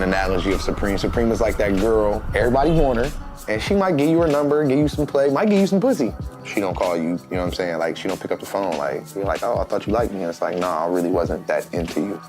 analogy of Supreme. Supreme is like that girl, everybody want her, and she might give you her number, give you some play, might give you some pussy. She don't call you, you know what I'm saying? Like, she don't pick up the phone, like, you're like, oh, I thought you liked me. And it's like, nah, I really wasn't that into you.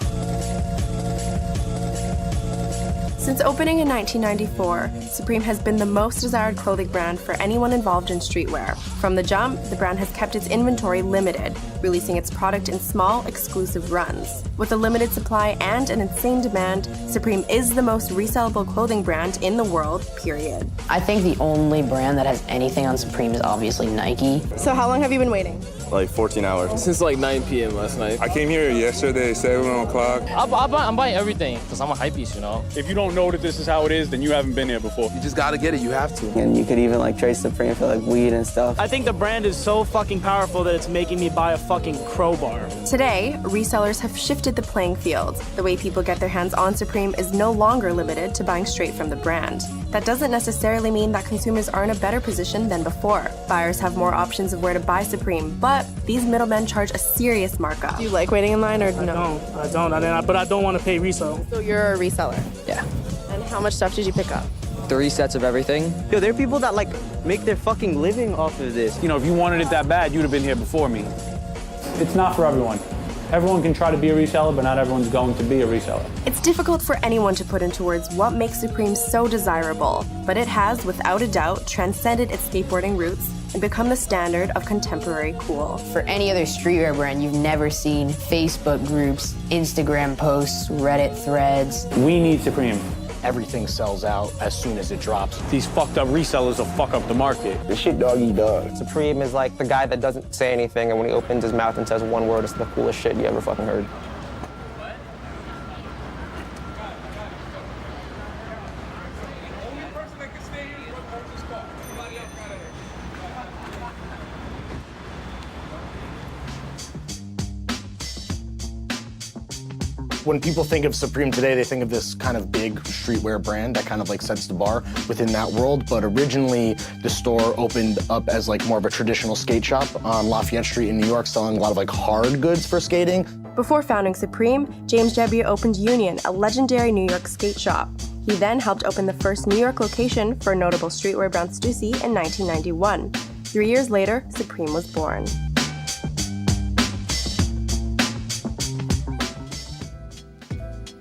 Since opening in 1994, Supreme has been the most desired clothing brand for anyone involved in streetwear. From the jump, the brand has kept its inventory limited, releasing its product in small, exclusive runs. With a limited supply and an insane demand, Supreme is the most resellable clothing brand in the world, period. I think the only brand that has anything on Supreme is obviously Nike. So how long have you been waiting? Like 14 hours. Since like 9 p.m. last night. I came here yesterday, 7 o'clock. I'm buying everything because I'm a hypebeast, you know? If you don't know that this is how it is, then you haven't been here before. You just gotta get it, you have to. And you could even like trace Supreme for like weed and stuff. I think the brand is so fucking powerful that it's making me buy a fucking crowbar. Today, resellers have shifted the playing field. The way people get their hands on Supreme is no longer limited to buying straight from the brand. That doesn't necessarily mean that consumers are in a better position than before. Buyers have more options of where to buy Supreme, but these middlemen charge a serious markup. Do you like waiting in line or no? I don't, but I don't want to pay resale. So you're a reseller? Yeah. And how much stuff did you pick up? 3 sets of everything. Yo, there are people that like make their fucking living off of this. You know, if you wanted it that bad, you'd have been here before me. It's not for everyone. Everyone can try to be a reseller, but not everyone's going to be a reseller. It's difficult for anyone to put into words what makes Supreme so desirable, but it has, without a doubt, transcended its skateboarding roots and become the standard of contemporary cool. For any other streetwear brand, you've never seen Facebook groups, Instagram posts, Reddit threads. We need Supreme. Everything sells out as soon as it drops. These fucked up resellers will fuck up the market. This shit dog eat dog. Supreme is like the guy that doesn't say anything, and when he opens his mouth and says one word, it's the coolest shit you ever fucking heard. When people think of Supreme today, they think of this kind of big streetwear brand that kind of like sets the bar within that world. But originally, the store opened up as like more of a traditional skate shop on Lafayette Street in New York, selling a lot of like hard goods for skating. Before founding Supreme, James Jebbia opened Union, a legendary New York skate shop. He then helped open the first New York location for notable streetwear brand Stussy in 1991. 3 years later, Supreme was born.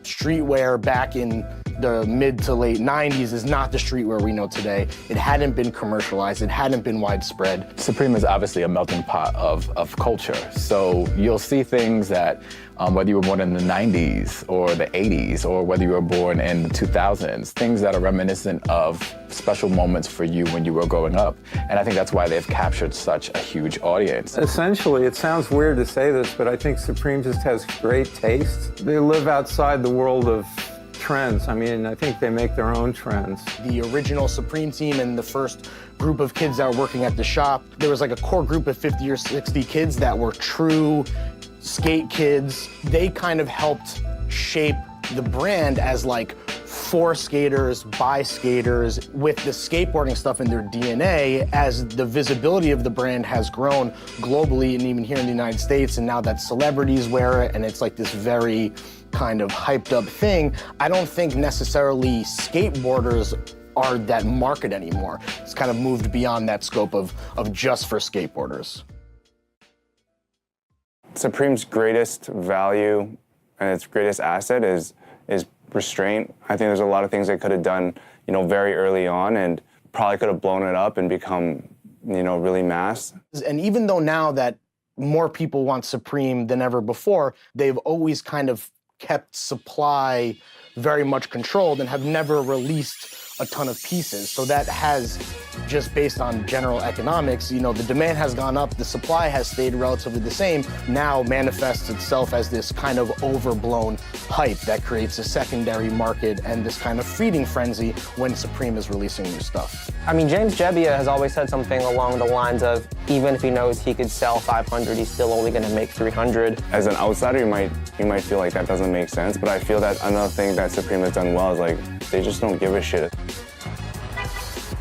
Streetwear back in the mid to late 90s is not the streetwear we know today. It hadn't been commercialized, it hadn't been widespread. Supreme is obviously a melting pot of culture. So you'll see things that, whether you were born in the 90s or the 80s, or whether you were born in the 2000s, things that are reminiscent of special moments for you when you were growing up. And I think that's why they've captured such a huge audience. Essentially, it sounds weird to say this, but I think Supreme just has great taste. They live outside the world of trends. I mean, I think they make their own trends. The original Supreme team and the first group of kids that were working at the shop, there was like a core group of 50 or 60 kids that were true skate kids. They kind of helped shape the brand as like for skaters, by skaters, with the skateboarding stuff in their DNA. As the visibility of the brand has grown globally and even here in the United States, and now that celebrities wear it and it's like this very kind of hyped up thing, I don't think necessarily skateboarders are that market anymore. It's kind of moved beyond that scope of just for skateboarders. Supreme's greatest value and its greatest asset is restraint. I think there's a lot of things they could have done, you know, very early on, and probably could have blown it up and become, you know, really mass. And even though now that more people want Supreme than ever before, they've always kind of kept supply very much controlled and have never released a ton of pieces. So that has, just based on general economics, you know, the demand has gone up, the supply has stayed relatively the same, now manifests itself as this kind of overblown hype that creates a secondary market and this kind of feeding frenzy when Supreme is releasing new stuff. I mean, James Jebbia has always said something along the lines of, even if he knows he could sell 500, he's still only gonna make 300. As an outsider, you might feel like that doesn't make sense, but I feel that another thing that Supreme has done well is like, they just don't give a shit.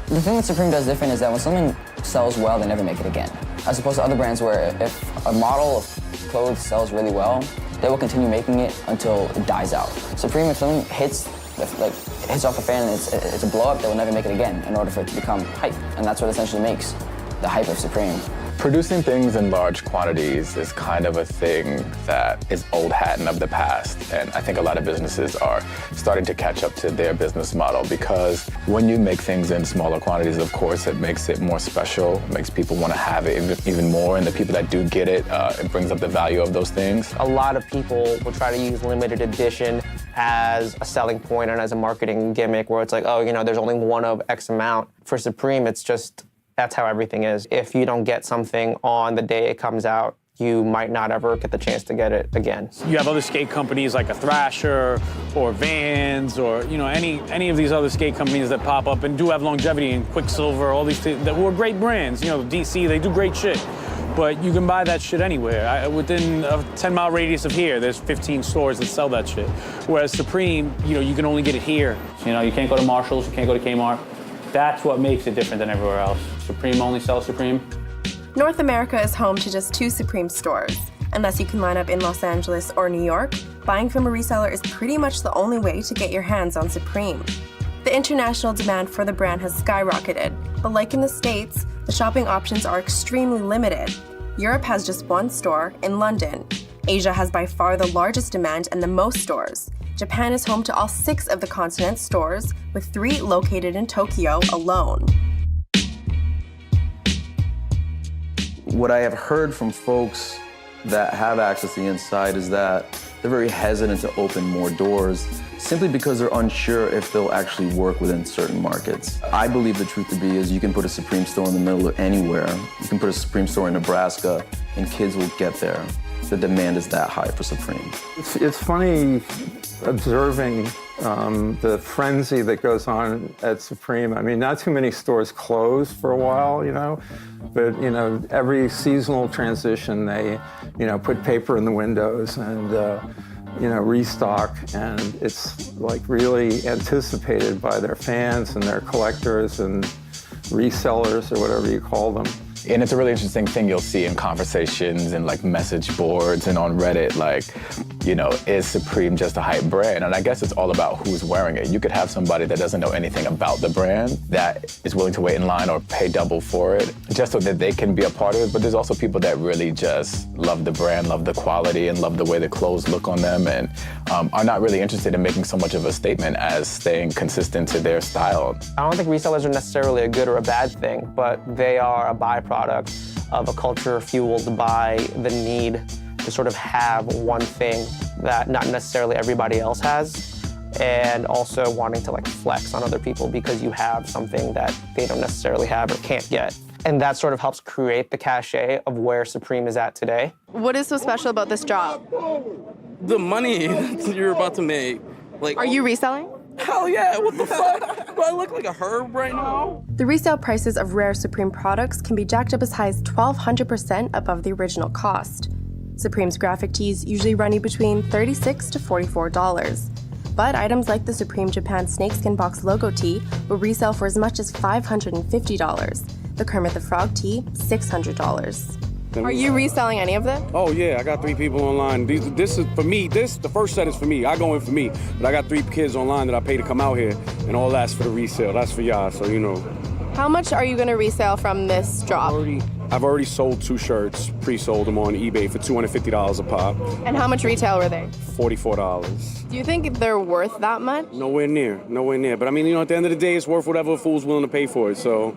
The thing that Supreme does different is that when something sells well, they never make it again. As opposed to other brands where if a model of clothes sells really well, they will continue making it until it dies out. Supreme, if something hits if like it hits off the fan and it's a blow up, they will never make it again in order for it to become hype. And that's what essentially makes the hype of Supreme. Producing things in large quantities is kind of a thing that is old hat and of the past. And I think a lot of businesses are starting to catch up to their business model, because when you make things in smaller quantities, of course, it makes it more special. It makes people want to have it even more. And the people that do get it, it brings up the value of those things. A lot of people will try to use limited edition as a selling point and as a marketing gimmick, where it's like, oh, you know, there's only one of X amount. For Supreme, it's just, that's how everything is. If you don't get something on the day it comes out, you might not ever get the chance to get it again. You have other skate companies like a Thrasher or Vans or any of these other skate companies that pop up and do have longevity, and Quicksilver, all these things that were great brands. You know, DC, they do great shit. But you can buy that shit anywhere. Within a 10-mile radius of here, there's 15 stores that sell that shit. Whereas Supreme, you can only get it here. You can't go to Marshall's, you can't go to Kmart. That's what makes it different than everywhere else. Supreme only sells Supreme. North America is home to just 2 Supreme stores. Unless you can line up in Los Angeles or New York, buying from a reseller is pretty much the only way to get your hands on Supreme. The international demand for the brand has skyrocketed, but like in the States, the shopping options are extremely limited. Europe has just 1 store in London. Asia has by far the largest demand and the most stores. Japan is home to all 6 of the continent's stores, with 3 located in Tokyo alone. What I have heard from folks that have access to the inside is that they're very hesitant to open more doors simply because they're unsure if they'll actually work within certain markets. I believe the truth to be is you can put a Supreme store in the middle of anywhere. You can put a Supreme store in Nebraska and kids will get there. The demand is that high for Supreme. It's funny observing the frenzy that goes on at Supreme. I mean, not too many stores close for a while, but, every seasonal transition, they, put paper in the windows and, restock, and it's like really anticipated by their fans and their collectors and resellers or whatever you call them. And it's a really interesting thing you'll see in conversations and like message boards and on Reddit, like, is Supreme just a hype brand? And I guess it's all about who's wearing it. You could have somebody that doesn't know anything about the brand that is willing to wait in line or pay double for it just so that they can be a part of it. But there's also people that really just love the brand, love the quality, and love the way the clothes look on them, and are not really interested in making so much of a statement as staying consistent to their style. I don't think resellers are necessarily a good or a bad thing, but they are a byproduct of a culture fueled by the need to sort of have one thing that not necessarily everybody else has, and also wanting to like flex on other people because you have something that they don't necessarily have or can't get. And that sort of helps create the cachet of where Supreme is at today. What is so special about this job? The money you're about to make. Are you reselling? Hell yeah, what the fuck? Do I look like a herb right now? The resale prices of rare Supreme products can be jacked up as high as 1,200% above the original cost. Supreme's graphic tees usually run you between $36 to $44. But items like the Supreme Japan Snakeskin Box logo tee will resell for as much as $550. The Kermit the Frog tee, $600. Are you reselling any of them? Oh yeah, I got 3 people online. This is for me. The first set is for me. I go in for me, but I got 3 kids online that I pay to come out here, and all that's for the resale. That's for y'all, so How much are you going to resell from this drop? I've already sold 2 shirts, pre-sold them on eBay for $250 a pop. And how much retail were they? $44. Do you think they're worth that much? Nowhere near. But I mean, at the end of the day, it's worth whatever a fool's willing to pay for it, so,